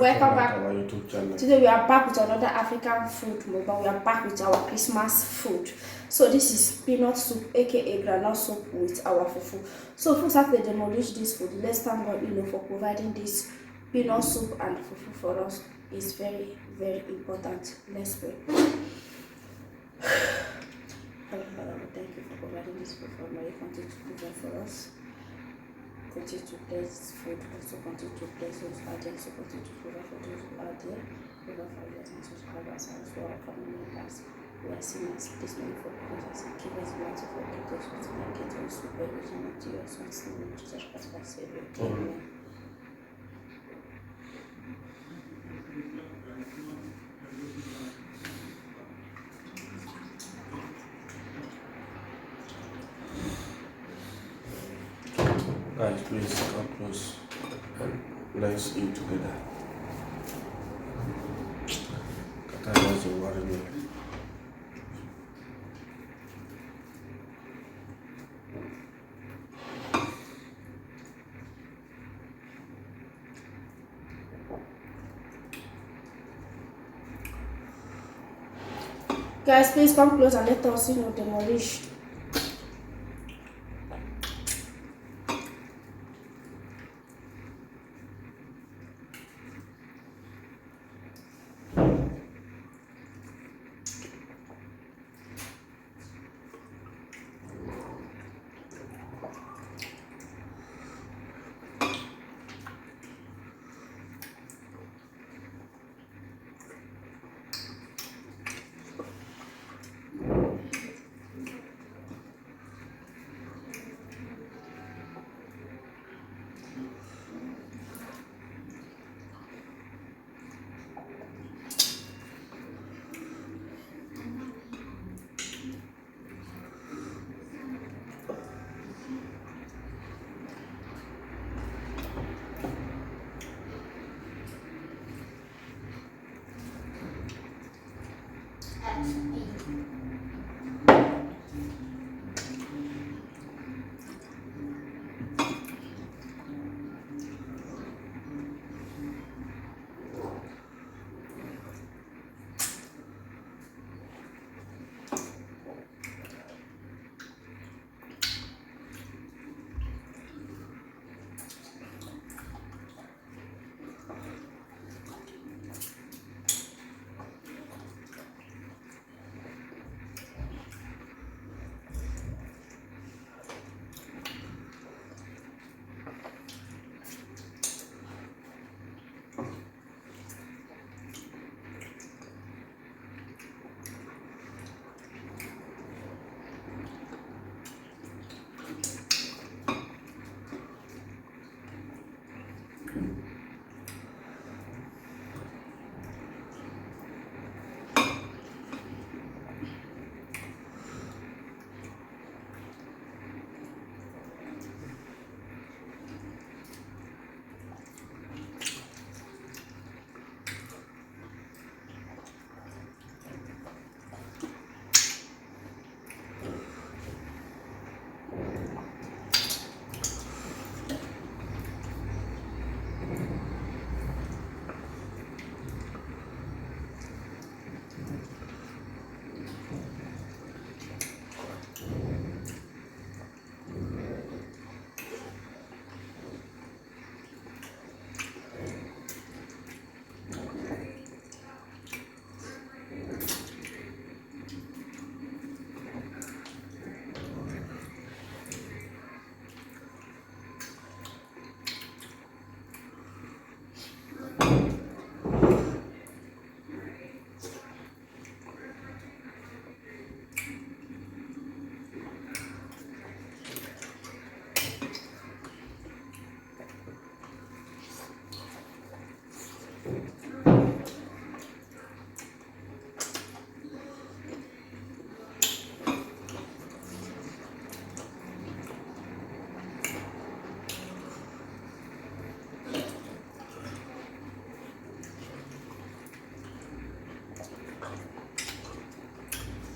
Welcome back our YouTube channel. Today we are back with another African food mukbang. We are back with our Christmas food. So this is peanut soup, aka granite soup with our fufu. So first after they demolish this food, let's thank God for providing this peanut soup and fufu for us. It's very, very important. Let's pray. Father, we thank you for providing this food for us. You continue to provide for us. Continue to bless food, also continue to bless those out there, so continue to provide for those out there, provide for us and subscribers and for our family members. We are sinners, please may you forgive us and give us the right to forgive those who sin and get us to everything unto your son's name, Jesus Christ, our Savior. Amen. Guys, please come close and let's eat together. Kata doesn't worry me. Guys, please come close and let us demolish.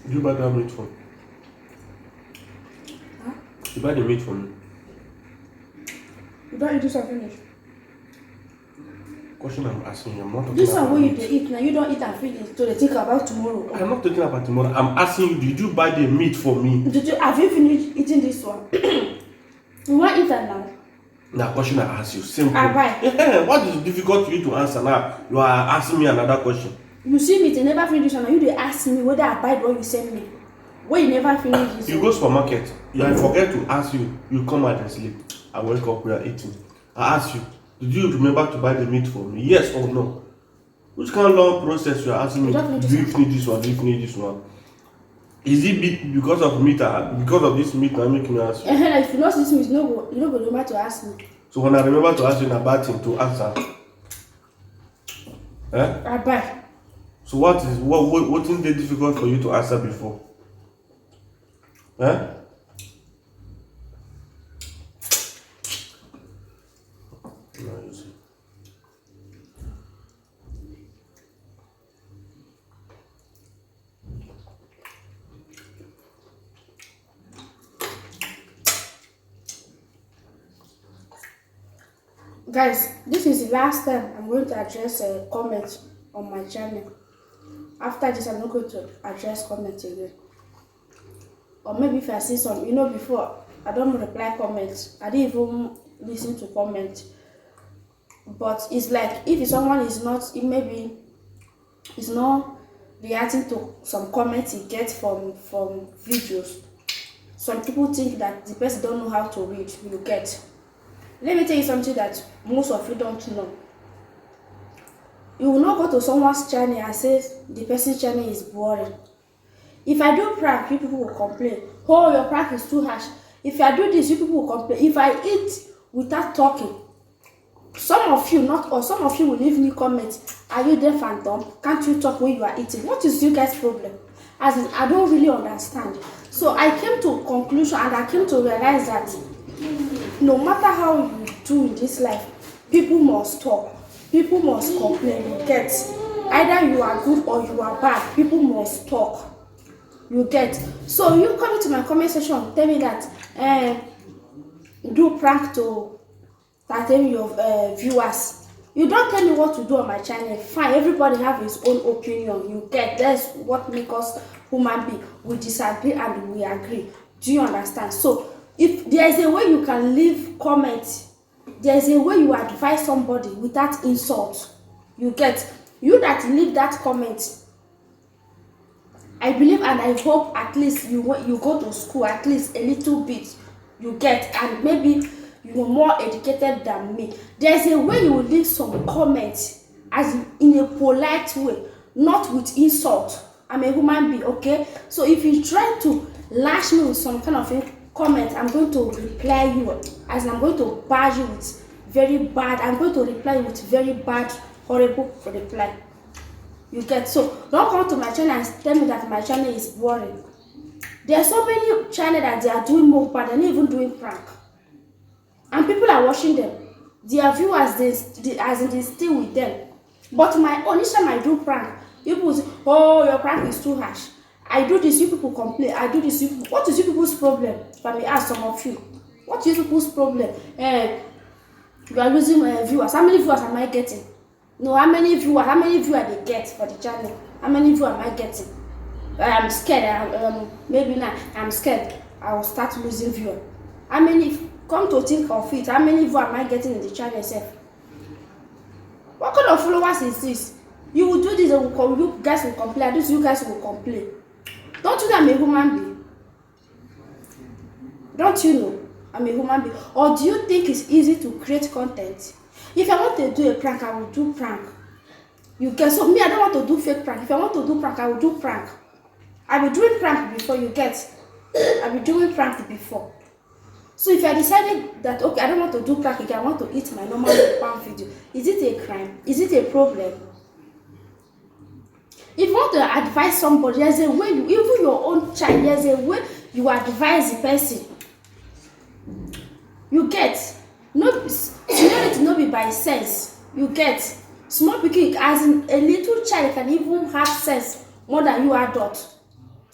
You buy that meat from? Huh? You buy the meat from? You don't eat this and finish. question I'm asking you, I'm not talking This about one when you meat. dey eat now, you don't eat and finish, so they think about tomorrow. I'm not talking about tomorrow. I'm asking you, did you buy the meat for me? Have you finished eating this one? You want eat that now? Now, question I ask you, simple. I buy. What is difficult for you to answer now? You are asking me another question. You see me, they never finish this one. You dey ask me whether I buy the one you send me. When you never finish this You one. go supermarket, I forget to ask you, you come out and sleep. I wake up, we are eating. I ask you, did you remember to buy the meat for me? Yes or no? Which kind of long process you are asking me? Do you finish this one? Do you finish this one? Is it because of meat? Because of this meat, I make me ask you. If you lost this meat, you no go remember to ask me. So when I remember to ask you, na bad thing to answer. I buy. So what is dey difficult for you to answer before? No, you see. Guys, this is the last time I'm going to address a comment on my channel. After this, I'm not going to address comments again. Or maybe if I see some, before I don't reply comments. I didn't even listen to comments. But it's like if someone is not, maybe is not reacting to some comments he gets from videos. Some people think that the person don't know how to read. You get. Let me tell you something that most of you don't know. You will not go to someone's channel and say the person's channel is boring. If I do prank, you people will complain. Oh, your prank is too harsh. If I do this, you people will complain. If I eat without talking, some of you, not all, some of you will leave me comments. Are you deaf and dumb? Can't you talk when you are eating? What is you guys' problem? As in, I don't really understand. So I came to a conclusion and I came to realize that no matter how you do in this life, people must talk. People must complain. You get. Either you are good or you are bad. People must talk. You get. So you come into my comment section, tell me that do prank to entertain your viewers. You don't tell me what to do on my channel. Fine, everybody have his own opinion. You get. That's what makes us human beings. We disagree and we agree. Do you understand? So if there is a way you can leave comments, there is a way you advise somebody without insult. You get. You that leave that comment, I believe and I hope at least you go to school at least a little bit. You get, and maybe you are more educated than me. There is a way you will leave some comments as in a polite way, not with insult. I'm a human being, okay? So if you try to lash me with some kind of a comment, I'm going to reply you as I'm going to bash you with very bad. I'm going to reply with very bad, horrible reply. You get. So don't come to my channel and tell me that my channel is boring. There are so many channels that they are doing Mukbang, they're not even doing prank, and people are watching them. Their viewers, they stay with them. But my own, each time I do prank, people say, "Oh, your prank is too harsh." I do this, you people complain. I do this, you people. What is you people's problem? If I may ask some of you, what is you people's problem? You are losing viewers. How many viewers am I getting? No, how many viewers they get for the channel? How many viewers am I getting? I'm scared. Maybe now I'm scared. I will start losing viewers. How many? Come to think of it, how many viewers am I getting in the channel itself? What kind of followers is this? You will do this, you guys will complain. This you guys will complain. Don't you know I'm a human being? Don't you know I'm a human being? Or do you think it's easy to create content? If I want to do a prank, I will do prank. You get. So me, I don't want to do fake prank. If I want to do prank, I will do prank. I've been doing prank before, you get. I've been doing prank before. So if I decided that okay, I don't want to do prank again, I want to eat my normal prank video, is it a crime? Is it a problem? If you want to advise somebody, there's a way even your own child, there's a way you advise the person. You get. No, seniority no be by sense. You get. Small pikin, as in a little child can even have sense more than you adult.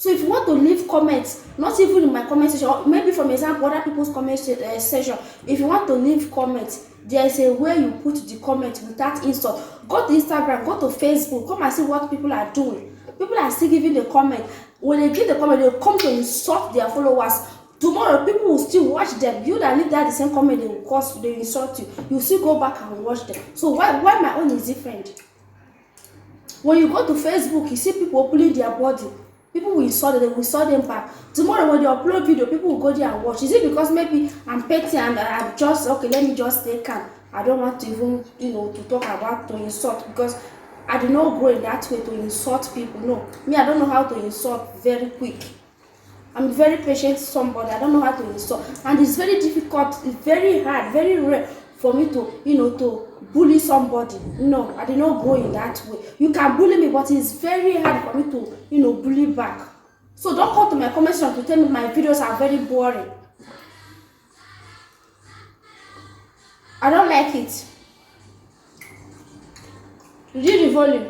So if you want to leave comments, not even in my comment section, or maybe from example other people's comment section, if you want to leave comments, there is a way you put the comment without insult. Go to Instagram, go to Facebook, come and see what people are doing. People are still giving the comment. When they give the comment, they come to insult their followers. Tomorrow people will still watch them. You that leave that the same comment, they insult you. You still go back and watch them. So why my own is different? When you go to Facebook, you see people opening their body. People will insult them, they will insult them back. Tomorrow when they upload video, people will go there and watch. Is it because maybe I'm petty and I'm just okay, let me just stay calm. I don't want to even, to talk about to insult, because I did not grow in that way to insult people. No. Me, I don't know how to insult very quick. I'm very patient somebody. I don't know how to insult. And it's very difficult, it's very hard, very rare for me to, to bully somebody. No, I did not grow in that way. You can bully me, but it's very hard for me to, bully back. So don't come to my comment section to tell me my videos are very boring. I don't like it. Reduce the volume.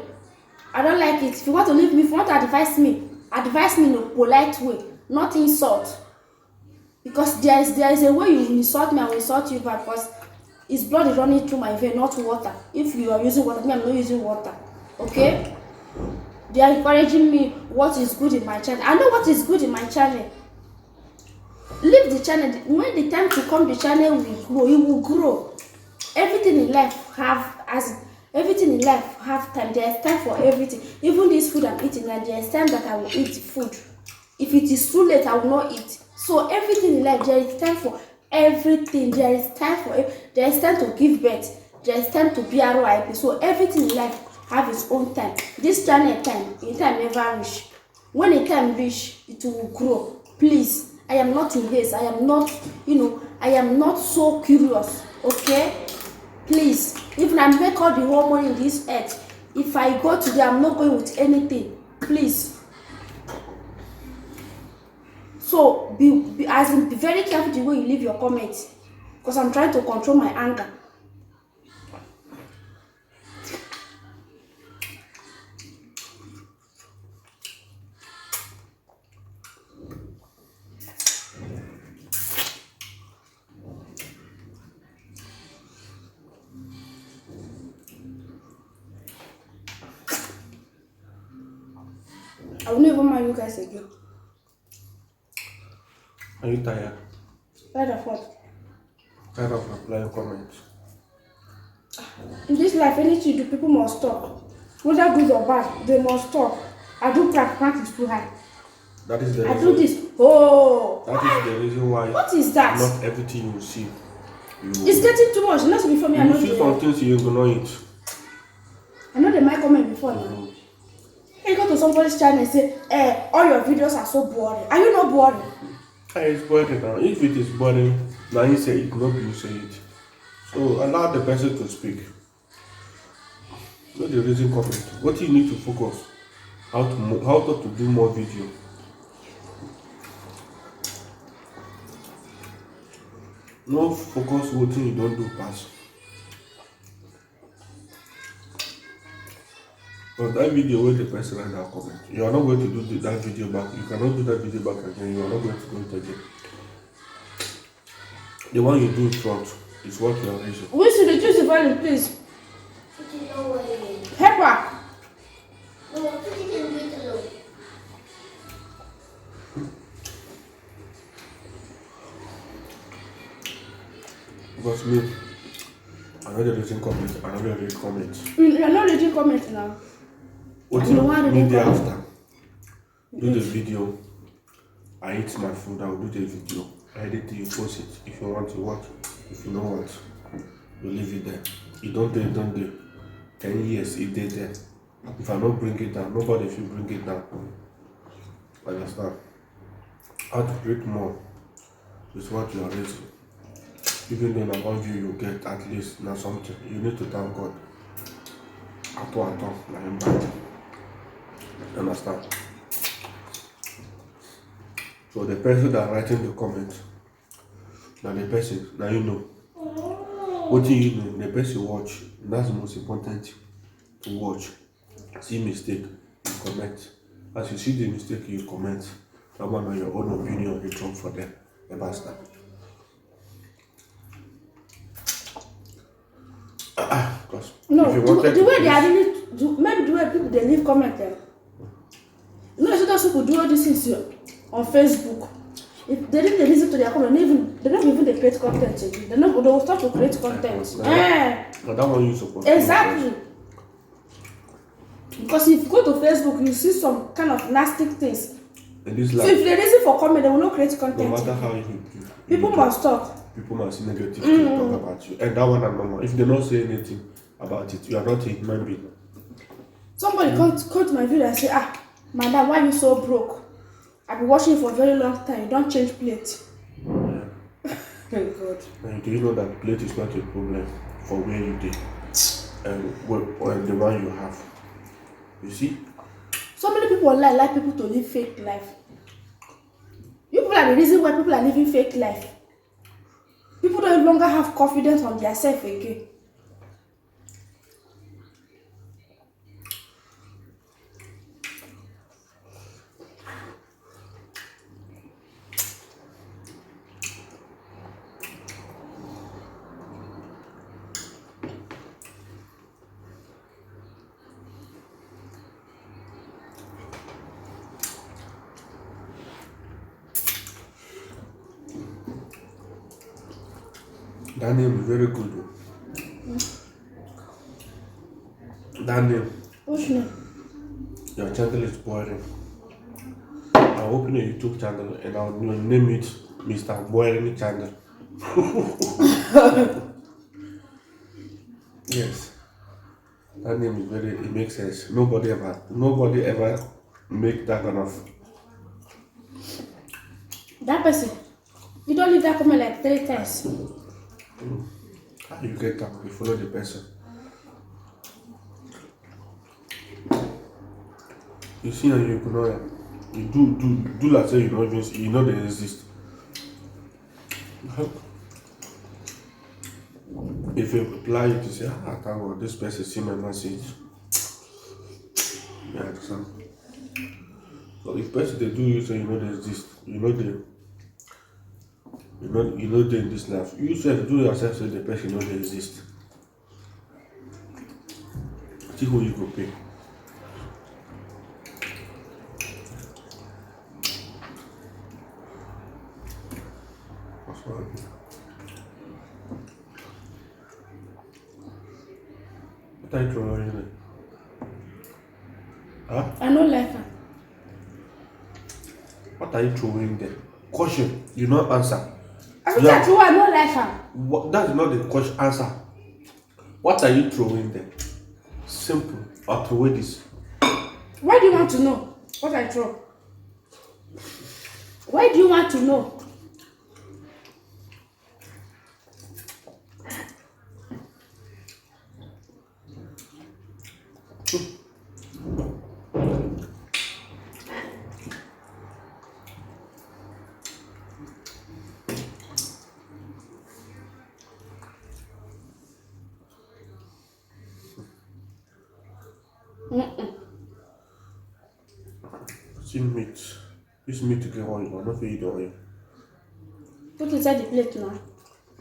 I don't like it. If you want to leave me, if you want to advise me in a polite way, not insult. Because there is a way you insult me, I will insult you back, because his blood is running through my vein, not water. If you are using water, me, I'm not using water. Okay? They are encouraging me what is good in my channel. I know what is good in my channel. Leave the channel. When the time to come, the channel will grow. It will grow. Everything in life have time. There is time for everything. Even this food I'm eating, and there is time that I will eat food. If it is too late, I will not eat. So everything in life, there is time for everything. There is time to give birth. There is time to be RIP. So everything in life have its own time. This channel time never reach. When the time reach, it will grow. Please, I am not in haste. I am not, I am not so curious. Okay? Please, if I make all the whole money in this earth, if I go today, I'm not going with anything. Please. So be very careful the way you leave your comments, because I'm trying to control my anger. I will never mind you guys again. Are you tired? Tired of what? Tired of replying comments? In this life, anything you do, people must talk. Whether good or bad, they must talk. I do practice is too high. That is the I reason. do this. Oh! That is the reason why. What is that? Not everything you see. It's getting too much. Not before me. I know see some things you will not eat. I know they might comment before now. You go to somebody's channel and say, all your videos are so boring. Are you not boring? It's boring now. If it is boring, now you say it, not you say it. So allow the person to speak. Not the reason comment. What you need to focus, how to do more video. No focus what you don't do pass. But that video where the person write that comment, you are not going to do that video back. You cannot do that video back again. You are not going to do it again. The one you do in front is what you are raising. We should reduce the volume, please. Pepper. No, put it in it alone. Because me, I'm not reading comments. I'm not reading comments. You are not reading comments now. What you do the after? Do the video. I eat my food. I will do the video. I edit it. You post it. If you want, you watch. If you don't want, you leave it there. You don't do. 10 years, it did there. If I don't bring it down, nobody should bring it down. Understand? How to create more is what you are raising. Even though now one view you get at least now something, you need to thank God. Understand? So the person that writing the comment, now the person, now you know. What you know, the person watch, that's the most important thing to watch. See mistake, you correct. As you see the mistake, you comment. That one on your own opinion, you drop for them. The bastard. Because No, if you the wanted way to they are really maybe the way people they leave comment there. You know, so those people do all these things on Facebook. If they didn't listen to their comment, they're not even they create content again. They will start to create content. But that one you support. Exactly. Because if you go to Facebook, you see some kind of nasty things. In this So life, if they listen for comment, they will not create content. no matter again. how you People must talk. people must see negative things talk about you. And that one are normal. If they don't say anything about it, you are not a human being. Somebody come to my video and say, madam, why you so broke? I've been watching for a very long time. You don't change plate. Thank God. And do you know that plate is not a problem for where you did and the one you have? You see? So many people online like people to live fake life. You people are the reason why people are living fake life. People don't longer have confidence on themselves again. That name is very good. That name. Which name? Your channel is boring. I'll open a YouTube channel and I'll name it Mr. Boring Channel. Yes. That name is it makes sense. Nobody ever make that kind of. That person. You don't leave that comment like 3 times. How you get that? You follow the person. You see and you ignore them. You do like say you know they exist. If you reply to say, thank God, this person see my message. You understand? So if person they do you say you know they exist, you know they in this life. You self do yourself say the person know they exist. See who you go pay. That's what I mean. What are you throwing in there? Huh? I don't like her. What are you throwing there? Question. You not answer. I don't like her. That's not the question. Answer. What are you throwing there? Simple. Or throw this. Why do you want to know what I throw? Why do you want to know? See meat. This meat get oil. I'm not feed oil. Put inside the plate now.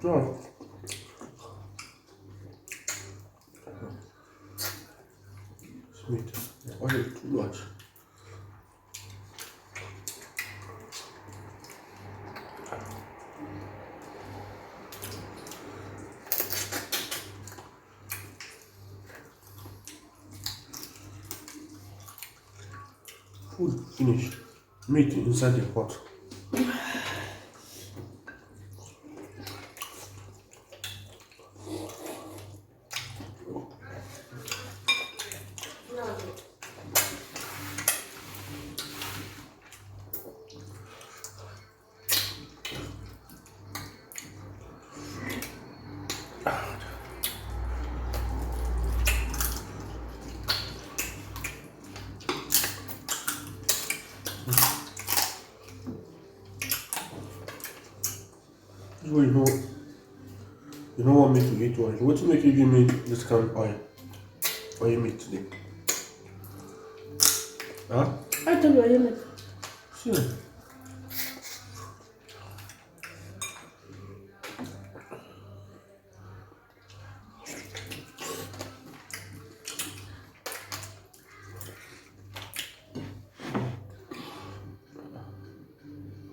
No. This meat. The oil is too much. Food finish. Meat inside the pot. So you don't want me to eat oil. What make you give me this kind of oil? Oil meat today? Huh? I told you I didn't make. Sure.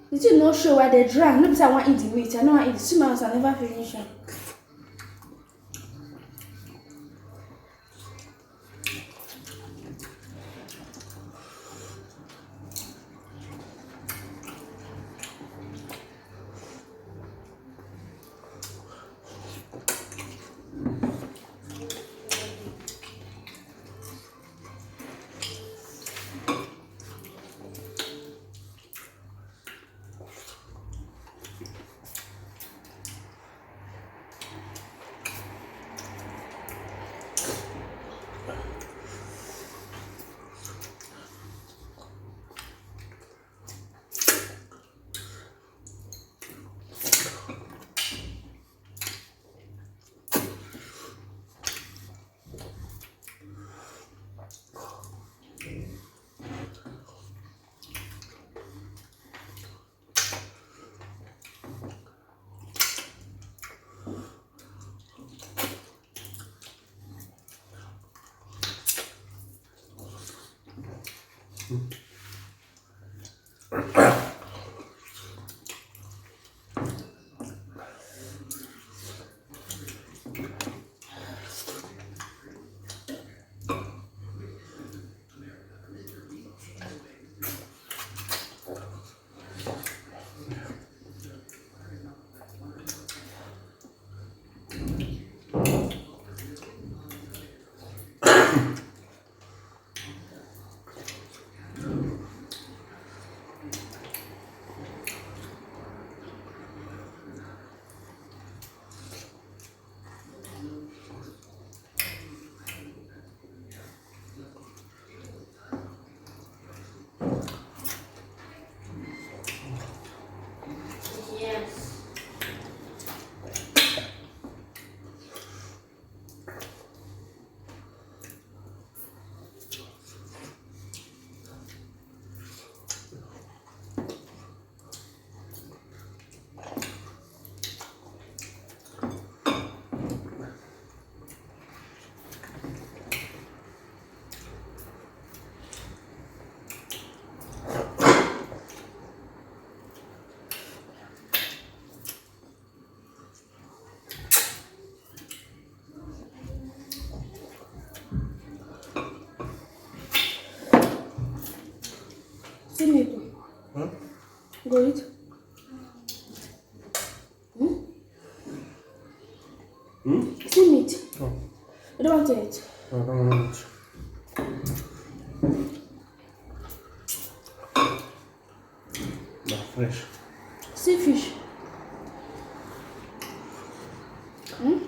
Did you not show why they drank? No, because I want to eat the meat. I know I eat the 2 months. I never finish them. Yes. See me too. Huh? Go eat. See meat. Oh, You don't want to eat. I don't want it. Not fresh. See fish. Mm.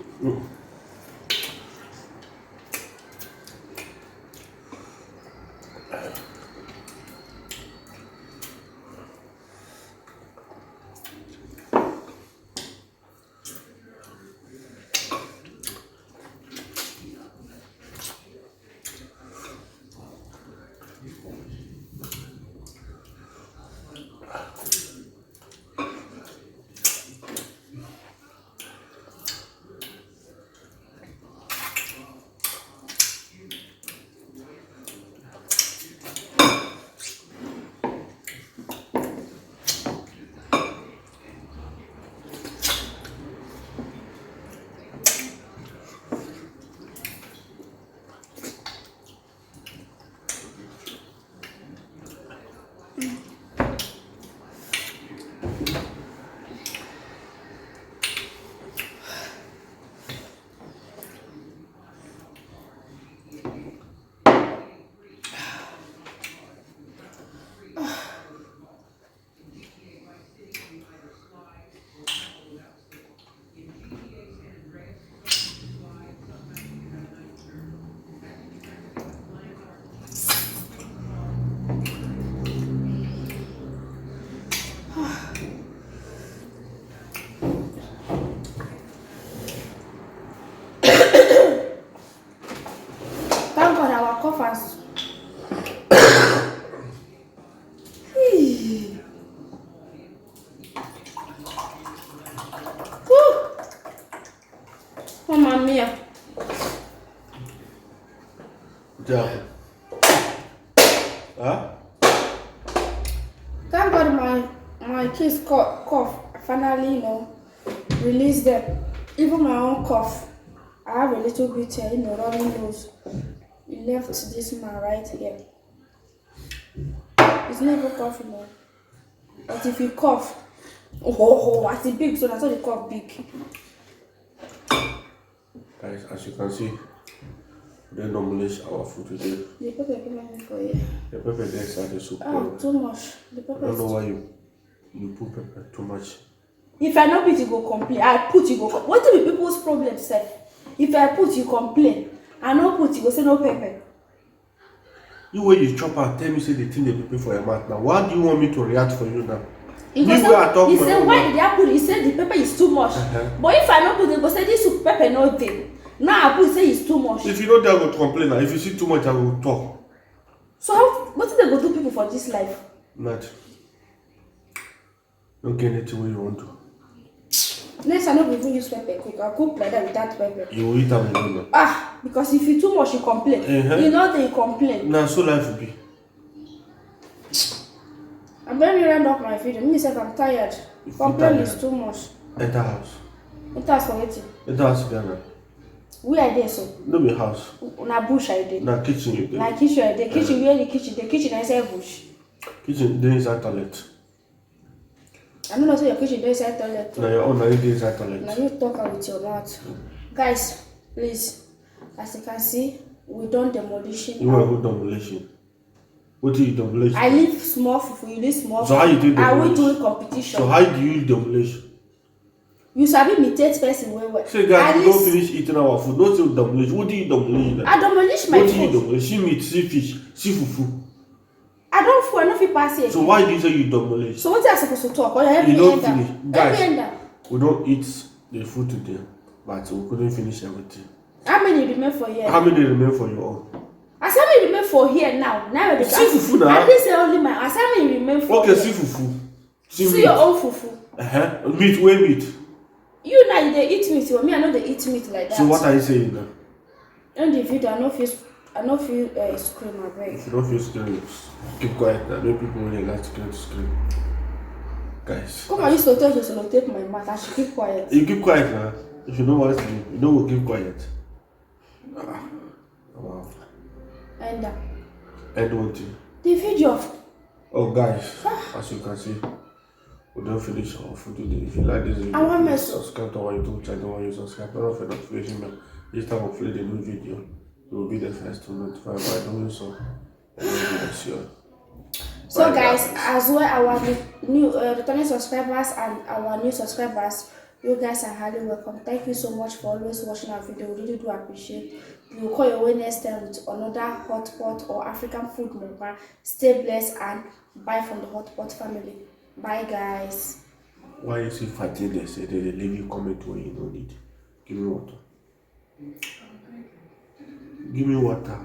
Mamma mia. Yeah. Huh? Thank God my kids cough. I finally, release them. Even my own cough. I have a little bit, running nose. You left this man right here. It's not even coughing, no. But if you cough, as it big, so that's how they cough big. Guys, as you can see, we don't demolish our food today. The pepper came for you. The pepper there started so Oh, too much. The I pepper. don't know why you put pepper too much. If I not put, you go complain. I put, you go complain. What will be people's problem, sir? If I put, you complain. I not put, you go say no pepper. You when you chop out, tell me say the thing they prepare for your mouth now. Why do you want me to react for you now? He said, why did I put it? He said the pepper is too much. But if I not put it, go say this soup pepper no there. Now I put say it's too much. If you don't dare go to complain now, if you see too much, I will talk. So what did they go do people for this life? Not. Don't get anything when you want to. Next I not even use pepper cook. I'll cook like that without pepper. You will eat them alone. Because if you too much, you complain. You know they complain. Now so life will be. I'm very round up my video. Me say I'm tired. Complain is too much. Enter house. Enter house for wetin? Enter house Ghana. Where I dey so? No be house. Na bush I dey. Na kitchen you dey. Na kitchen I dey. Kitchen where the kitchen? The kitchen I say bush. Kitchen dey inside toilet. I don't know say your kitchen dey inside toilet. Na your own na dey inside toilet. Now you talk with your mouth. Guys, please. As you can see, we done demolition. You want to go demolition? What do you demolish? I leave small fufu, you leave small. So how you do demolish? Are we doing competition? So how do you demolish? You sabi imitate person well. Say guys, we don't finish eating our food. Don't say demolish. What do you demolish? I demolish my food. What do you demolish? See meat, see fish, see fufu. I don't food, I don't feel pass it. So why do you say you demolish? So what are you supposed to talk? You don't finish. Guys, we don't eat the food today, but we couldn't finish everything. How many remain for here? How many remain for your own? I said many remain for here now. Now the see fufu now. I didn't say only my. I said many remain for. Okay, see fufu. See your own fufu. Meat, where meat? You now they eat meat. For me, I know they eat meat like that. So what are you saying now? In the video, I know feel scream my brain. If you don't feel scream, keep quiet. Now, no people really like to scream. Guys. Come on, you so tell you to take my mouth. I should keep quiet. You keep quiet now. If you know what to do, you know we'll keep quiet. Wow. And what thing? the video. Oh guys, as you can see, we don't finish our food today. If you like this video, I want please subscribe to our YouTube channel. When you subscribe, turn off your notification bell. Each time we upload a new video, you will be the first to notify by doing so. So guys, as well our new returning subscribers and our new subscribers, you guys are highly welcome. Thank you so much for always watching our video. We really do appreciate. We will call your way next time with another hot pot or African food mukbang. Stay blessed and bye from the hot pot family. Bye guys. Why you see fighting they say they leave you comment when you don't need. Give me water. Give me water.